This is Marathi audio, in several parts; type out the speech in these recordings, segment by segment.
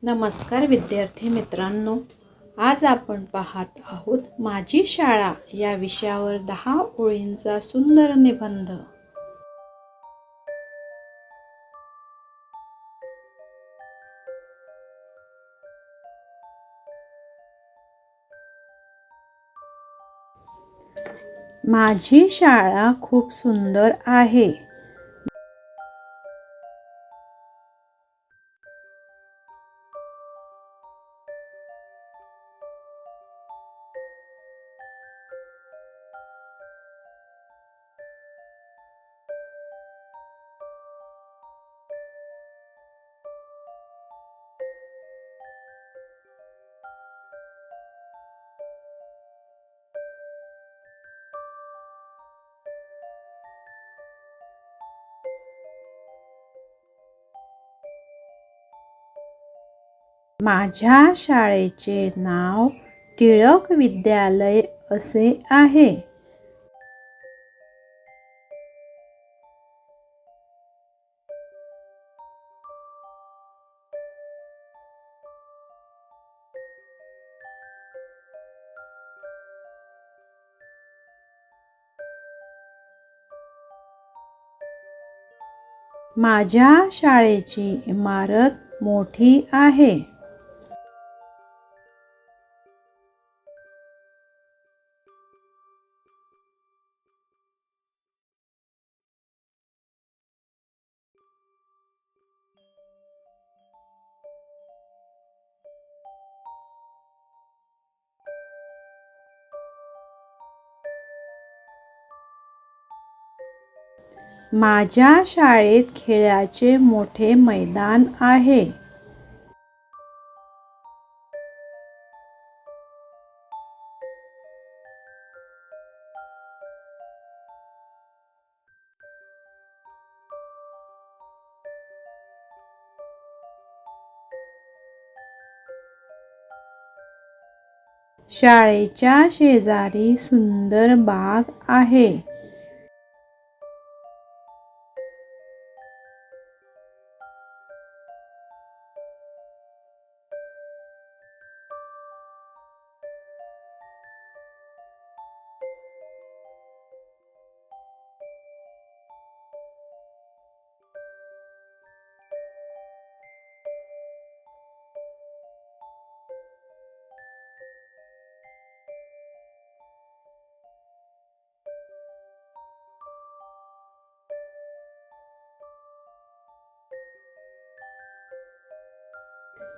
नमस्कार विद्यार्थी मित्रांनो, आज आपण पाहत आहोत माझी शाळा या विषयावर 10 ओळींचा सुंदर निबंध। माझी शाळा खूप सुंदर आहे। माझ्या शाळेचे नाव टिळक विद्यालय असे आहे। माझ्या शाळेची इमारत मोठी आहे। माझ्या शाळेत खेळाचे मोठे मैदान आहे। शाळेच्या शेजारी सुंदर बाग आहे।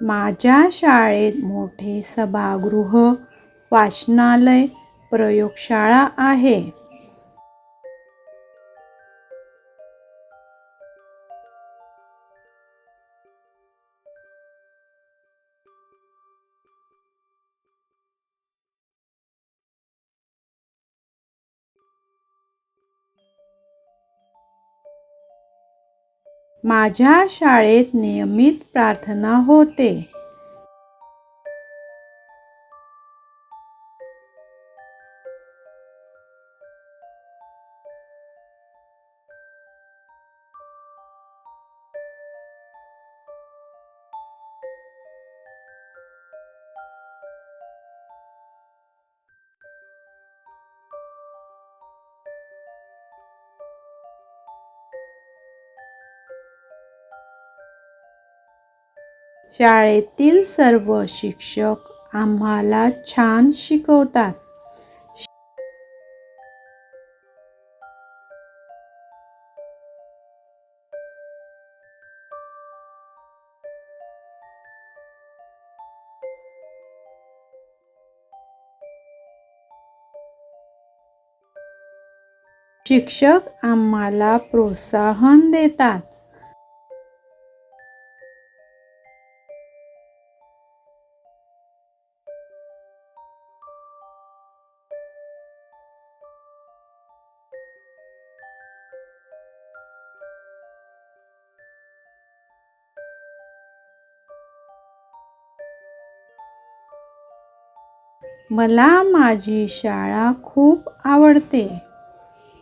माझ्या शाळेत मोठे सभागृह, वाचनालय, प्रयोगशाळा आहे। माझ्या शाळेत नियमित प्रार्थना होते। शाळेतील सर्व शिक्षक आम्हाला छान शिकवतात। शिक्षक आम्हाला प्रोत्साहन देतात। मला माझी शाळा खूप आवडते।